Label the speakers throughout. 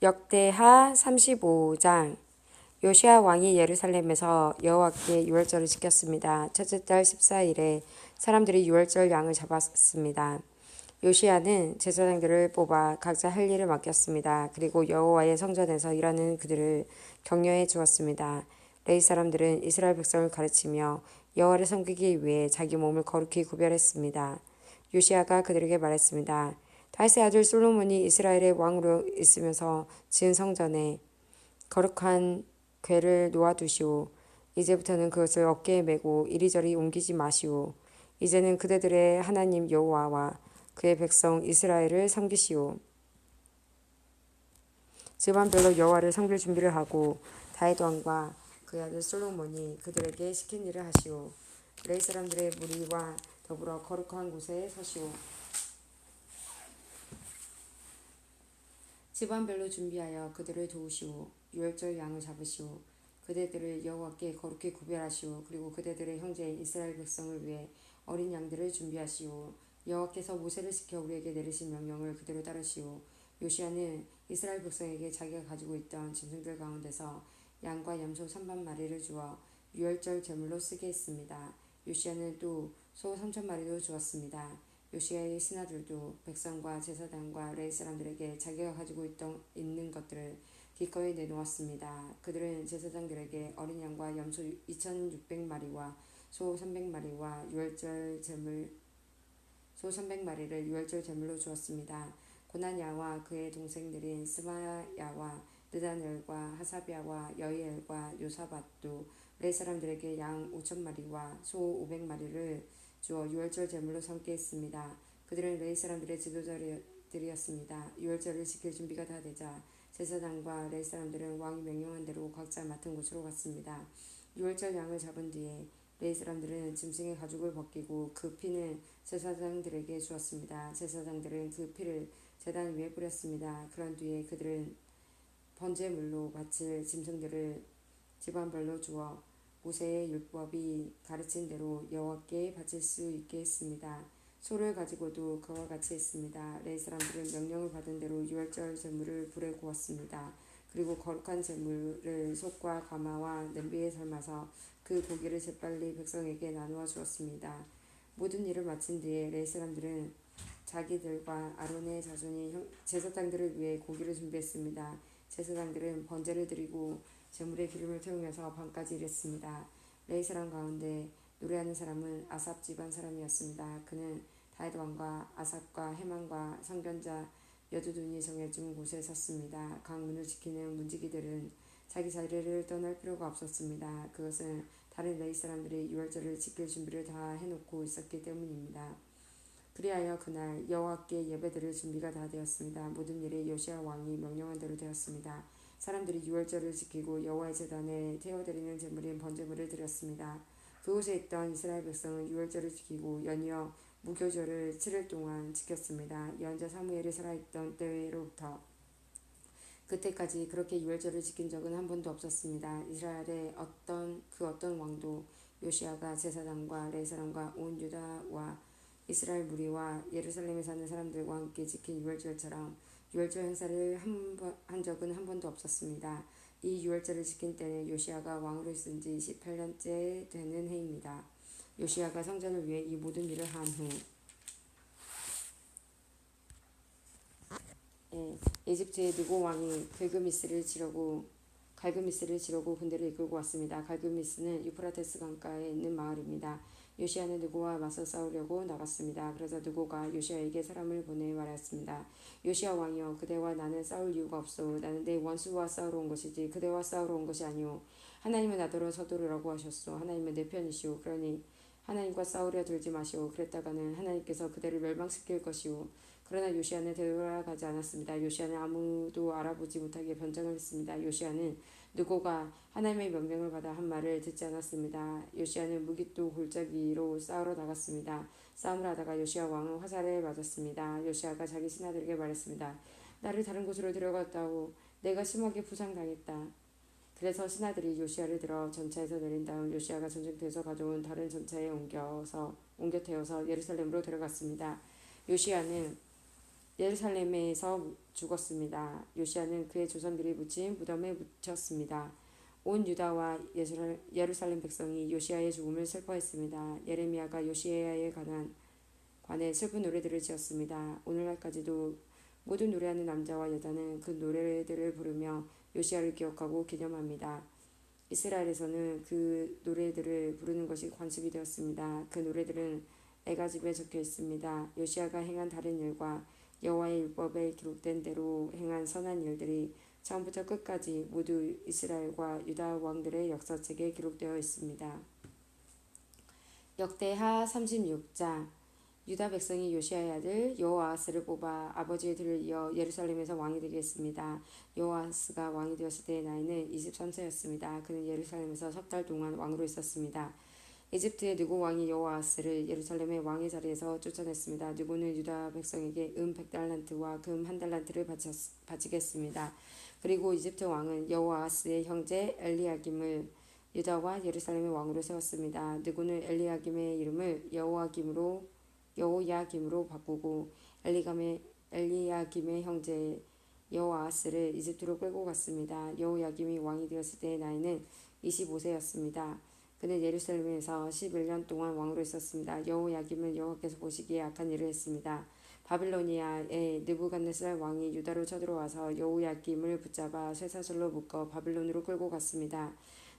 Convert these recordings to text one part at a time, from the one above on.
Speaker 1: 역대하 35장. 요시야 왕이 예루살렘에서 여호와께 유월절을 지켰습니다. 첫째 달 14일에 사람들이 유월절 양을 잡았습니다. 요시야는 제사장들을 뽑아 각자 할 일을 맡겼습니다. 그리고 여호와의 성전에서 일하는 그들을 격려해 주었습니다. 레위 사람들은 이스라엘 백성을 가르치며 여호와를 섬기기 위해 자기 몸을 거룩히 구별했습니다. 요시야가 그들에게 말했습니다. 다윗의 아들 솔로몬이 이스라엘의 왕으로 있으면서 지은 성전에 거룩한 궤를 놓아두시오. 이제부터는 그것을 어깨에 메고 이리저리 옮기지 마시오. 이제는 그대들의 하나님 여호와와 그의 백성 이스라엘을 섬기시오. 집안별로 여호와를 섬길 준비를 하고 다윗 왕과 그의 아들 솔로몬이 그들에게 시킨 일을 하시오. 레위 사람들의 무리와 더불어 거룩한 곳에 서시오. 집안별로 준비하여 그들을 도우시오. 유월절 양을 잡으시오. 그대들을 여호와께 거룩히 구별하시오. 그리고 그대들의 형제인 이스라엘 백성을 위해 어린 양들을 준비하시오. 여호와께서 모세를 시켜 우리에게 내리신 명령을 그대로 따르시오. 요시야는 이스라엘 백성에게 자기가 가지고 있던 짐승들 가운데서 양과 염소 3만 마리를 주어 유월절 제물로 쓰게 했습니다. 요시야는 또 소 3,000마리도 주었습니다. 요시야의 신하들도 백성과 제사장과 레위 사람들에게 자기가 가지고 있는 것들을 기꺼이 내놓았습니다. 그들은 제사장들에게 어린 양과 염소 2,600마리와 소 300마리와 소 300마리를 유월절 제물로 주었습니다. 고나냐와 그의 동생들인 스마야와 느다넬과 하사비아와 여이엘과 요사밭도 레위 사람들에게 양 5,000마리와 소 500마리를 주어 유월절 제물로 삼게 했습니다. 그들은 레위 사람들의 지도자들이었습니다. 유월절을 지킬 준비가 다 되자 제사장과 레위 사람들은 왕이 명령한 대로 각자 맡은 곳으로 갔습니다. 유월절 양을 잡은 뒤에 레위 사람들은 짐승의 가죽을 벗기고 그 피는 제사장들에게 주었습니다. 제사장들은 그 피를 제단 위에 뿌렸습니다. 그런 뒤에 그들은 번제물로 바칠 짐승들을 집안별로 주어 모세의 율법이 가르친 대로 여호와께 바칠 수 있게 했습니다. 소를 가지고도 그와 같이 했습니다. 레위 사람들은 명령을 받은 대로 유월절 제물을 불에 구웠습니다. 그리고 거룩한 제물을 속과 가마와 냄비에 삶아서 그 고기를 재빨리 백성에게 나누어 주었습니다. 모든 일을 마친 뒤에 레위 사람들은 자기들과 아론의 자손이 제사장들을 위해 고기를 준비했습니다. 제사장들은 번제를 드리고 제물에 기름을 태우면서 밤까지 일했습니다. 레위 사람 가운데 노래하는 사람은 아삽 집안 사람이었습니다. 그는 다윗 왕과 아삽과 헤만과 선견자 여두둔이 정해준 곳에 섰습니다. 각 문을 지키는 문지기들은 자기 자리를 떠날 필요가 없었습니다. 그것은 다른 레위 사람들이 유월절을 지킬 준비를 다 해놓고 있었기 때문입니다. 그리하여 그날 여호와께 예배드릴 준비가 다 되었습니다. 모든 일이 요시야 왕이 명령한 대로 되었습니다. 사람들이 유월절을 지키고 여호와의 제단에 태워드리는 제물인 번제물을 드렸습니다. 그곳에 있던 이스라엘 백성은 유월절을 지키고 연이어 무교절을 7일 동안 지켰습니다. 예언자 사무엘이 살아있던 때로부터 그때까지 그렇게 유월절을 지킨 적은 한 번도 없었습니다. 이스라엘의 어떤 왕도 요시야가 제사장과 레위 사람과 온 유다와 이스라엘 무리와 예루살렘에 사는 사람들과 함께 지킨 유월절처럼 유월절 행사를 한 적은 한 번도 없었습니다. 이 유월절을 지킨 때는 요시야가 왕으로 있은 지 18년째 되는 해입니다. 요시야가 성전을 위해 이 모든 일을 한 후 이집트의 느고 왕이 갈그미스를 지르고 군대를 이끌고 왔습니다. 갈그미스는 유프라테스 강가에 있는 마을입니다. 요시야는 느고와 맞서 싸우려고 나갔습니다. 그래서 느고가 요시야에게 사람을 보내 말했습니다. 요시야 왕이여, 그대와 나는 싸울 이유가 없소. 나는 내 원수와 싸우러 온 것이지 그대와 싸우러 온 것이 아니오. 하나님은 나더러 서두르라고 하셨소. 하나님은 내 편이시오. 그러니 하나님과 싸우려 들지 마시오. 그랬다가는 하나님께서 그대를 멸망시킬 것이오. 그러나 요시야는 되돌아가지 않았습니다. 요시야는 아무도 알아보지 못하게 변장을 했습니다. 요시야는 느고가 하나님의 명령을 받아 한 말을 듣지 않았습니다. 요시야는 무기또 골짜기로 싸우러 나갔습니다. 싸움을 하다가 요시야 왕은 화살에 맞았습니다. 요시야가 자기 신하들에게 말했습니다. 나를 다른 곳으로 데려갔다오. 내가 심하게 부상당했다. 그래서 신하들이 요시야를 들어 전차에서 내린 다음 요시야가 전쟁터에서 가져온 다른 전차에 옮겨 태워서 예루살렘으로 데려갔습니다. 요시야는 예루살렘에서 죽었습니다. 요시야는 그의 조상들이 묻힌 무덤에 묻혔습니다. 온 유다와 예루살렘 백성이 요시야의 죽음을 슬퍼했습니다. 예레미야가 요시야에 관해 슬픈 노래들을 지었습니다. 오늘날까지도 모든 노래하는 남자와 여자는 그 노래들을 부르며 요시야를 기억하고 기념합니다. 이스라엘에서는 그 노래들을 부르는 것이 관습이 되었습니다. 그 노래들은 애가집에 적혀 있습니다. 요시야가 행한 다른 일과 여호와의 율법에 기록된 대로 행한 선한 일들이 처음부터 끝까지 모두 이스라엘과 유다 왕들의 역사책에 기록되어 있습니다. 역대하 36장. 유다 백성이 요시야의 아들 여호아하스를 뽑아 아버지의 뒤를 이어 예루살렘에서 왕이 되게 했습니다. 여호아하스가 왕이 되었을 때의 나이는 23세였습니다. 그는 예루살렘에서 석 달 동안 왕으로 있었습니다. 이집트의 느고 왕이 여호아하스를 예루살렘의 왕의 자리에서 쫓아냈습니다. 느고는 유다 백성에게 100달란트와 금 1달란트를 바치겠습니다. 그리고 이집트 왕은 여호아하스의 형제 엘리야김을 유다와 예루살렘의 왕으로 세웠습니다. 느고는 엘리야김의 이름을 여호야김으로 바꾸고 엘리야김의 형제 여호아하스를 이집트로 끌고 갔습니다. 여호야김이 왕이 되었을 때의 나이는 25세였습니다. 그는 예루살렘에서 11년 동안 왕으로 있었습니다. 여호야김은 여호와께서 보시기에 악한 일을 했습니다. 바빌로니아의 느부갓네살 왕이 유다로 쳐들어와서 여호야김을 붙잡아 쇠사슬로 묶어 바빌론으로 끌고 갔습니다.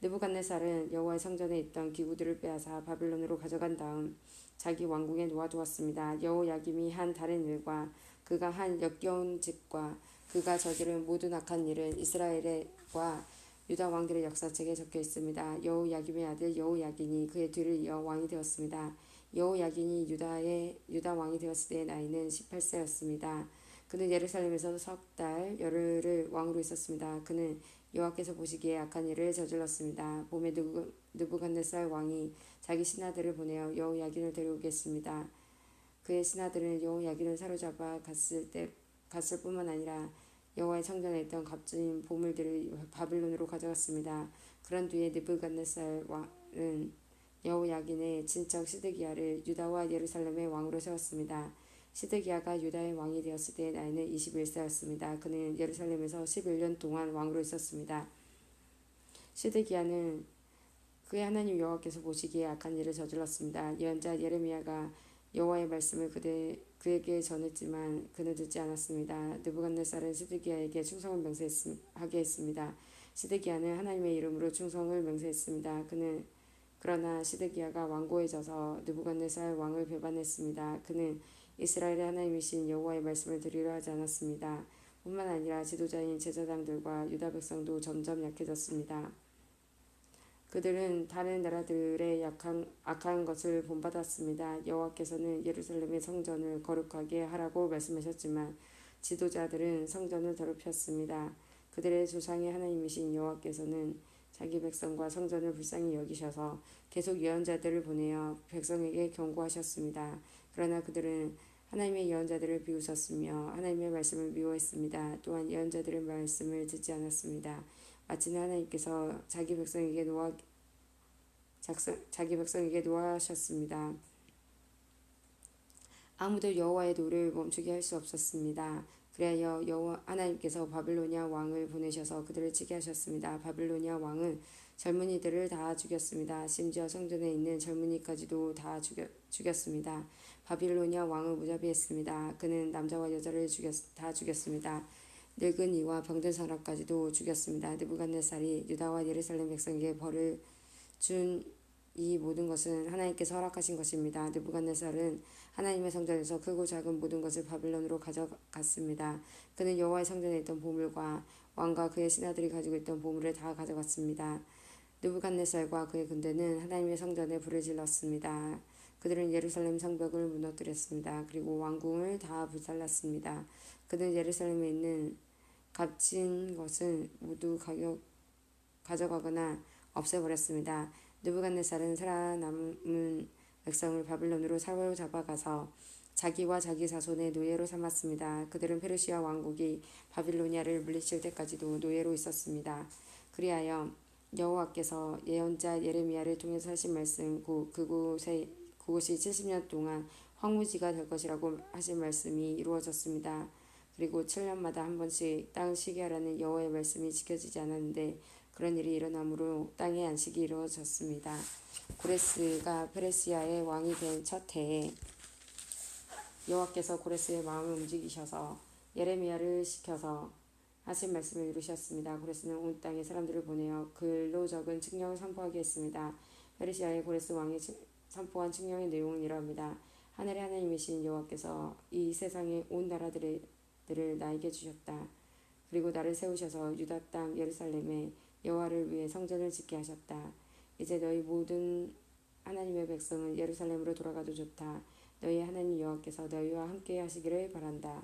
Speaker 1: 느부갓네살은 여호와의 성전에 있던 기구들을 빼앗아 바빌론으로 가져간 다음 자기 왕궁에 놓아두었습니다. 여호야김이 한 다른 일과 그가 한 역겨운 짓과 그가 저지른 모든 악한 일은 이스라엘과 유다 왕들의 역사책에 적혀 있습니다. 여호야김의 아들 여호야긴이 그의 뒤를 이어 왕이 되었습니다. 여호야긴이 유다 왕이 되었을 때의 나이는 18세였습니다. 그는 예루살렘에서 석 달 열흘을 왕으로 있었습니다. 그는 여호와께서 보시기에 악한 일을 저질렀습니다. 봄에 느부갓네살 왕이 자기 신하들을 보내어 여호야긴을 데려오겠습니다. 그의 신하들은 여호야긴을 사로잡아 갔을 뿐만 아니라 여호와의 성전에 있던 값진 보물들을 바빌론으로 가져갔습니다. 그런 뒤에 느부갓네살 왕은 여호야긴의 친척 시드기야를 유다와 예루살렘의 왕으로 세웠습니다. 시드기야가 유다의 왕이 되었을 때의 나이는 21세였습니다. 그는 예루살렘에서 11년 동안 왕으로 있었습니다. 시드기야는 그의 하나님 여호와께서 보시기에 악한 일을 저질렀습니다. 예언자 예레미야가 여호와의 말씀을 그에게 전했지만 그는 듣지 않았습니다. 느부갓네살은 시드기야에게 충성을 맹세하게 했습니다. 시드기야는 하나님의 이름으로 충성을 맹세했습니다. 그러나 시드기야가 완고해져서 느부갓네살 왕을 배반했습니다. 그는 이스라엘의 하나님이신 여호와의 말씀을 들으려 하지 않았습니다. 뿐만 아니라 지도자인 제사장들과 유다 백성도 점점 약해졌습니다. 그들은 다른 나라들의 악한 것을 본받았습니다. 여호와께서는 예루살렘의 성전을 거룩하게 하라고 말씀하셨지만 지도자들은 성전을 더럽혔습니다. 그들의 조상의 하나님이신 여호와께서는 자기 백성과 성전을 불쌍히 여기셔서 계속 예언자들을 보내어 백성에게 경고하셨습니다. 그러나 그들은 하나님의 예언자들을 비웃었으며 하나님의 말씀을 미워했습니다. 또한 예언자들의 말씀을 듣지 않았습니다. 마침내 하나님께서 자기 백성에게 노하셨습니다. 아무도 여호와의 노를 멈추게 할 수 없었습니다. 그리하여 하나님께서 바빌로니아 왕을 보내셔서 그들을 치게 하셨습니다. 바빌로니아 왕은 젊은이들을 다 죽였습니다. 심지어 성전에 있는 젊은이까지도 다 죽였습니다. 바빌로니아 왕은 무자비했습니다. 그는 남자와 여자를 다 죽였습니다. 늙은 이와 병든 사람까지도 죽였습니다. 느부갓네살이 유다와 예루살렘 백성에게 벌을 준 이 모든 것은 하나님께서 허락하신 것입니다. 느부갓네살은 하나님의 성전에서 크고 작은 모든 것을 바빌론으로 가져갔습니다. 그는 여호와의 성전에 있던 보물과 왕과 그의 신하들이 가지고 있던 보물을 다 가져갔습니다. 느부갓네살과 그의 군대는 하나님의 성전에 불을 질렀습니다. 그들은 예루살렘 성벽을 무너뜨렸습니다. 그리고 왕궁을 다 불살랐습니다. 그는 예루살렘에 있는 값진 것은 모두 가져가거나 없애버렸습니다. 느부갓네살은 살아남은 백성을 바빌론으로 사로잡아가서 자기와 자기 자손의 노예로 삼았습니다. 그들은 페르시아 왕국이 바빌로니아를 물리칠 때까지도 노예로 있었습니다. 그리하여 여호와께서 예언자 예레미야를 통해서 하신 말씀, 그곳이 70년 동안 황무지가 될 것이라고 하신 말씀이 이루어졌습니다. 그리고 7년마다 한 번씩 땅을 쉬게 하라는 여호와의 말씀이 지켜지지 않았는데 그런 일이 일어나므로 땅의 안식이 이루어졌습니다. 고레스가 페르시아의 왕이 된 첫 해에 여호와께서 고레스의 마음을 움직이셔서 예레미야를 시켜서 하신 말씀을 이루셨습니다. 고레스는 온 땅의 사람들을 보내어 글로 적은 칙령을 선포하게 했습니다. 페르시아의 고레스 왕이 선포한 칙령의 내용은 이러합니다. 하늘의 하나님이신 여호와께서 이 세상의 온 나라들을 나에게 주셨다. 그리고 나를 세우셔서 유다 땅 예루살렘에 여호와를 위해 성전을 짓게 하셨다. 이제 너희 모든 하나님의 백성은 예루살렘으로 돌아가도 좋다. 너희 하나님 여호와께서 너희와 함께 하시기를 바란다.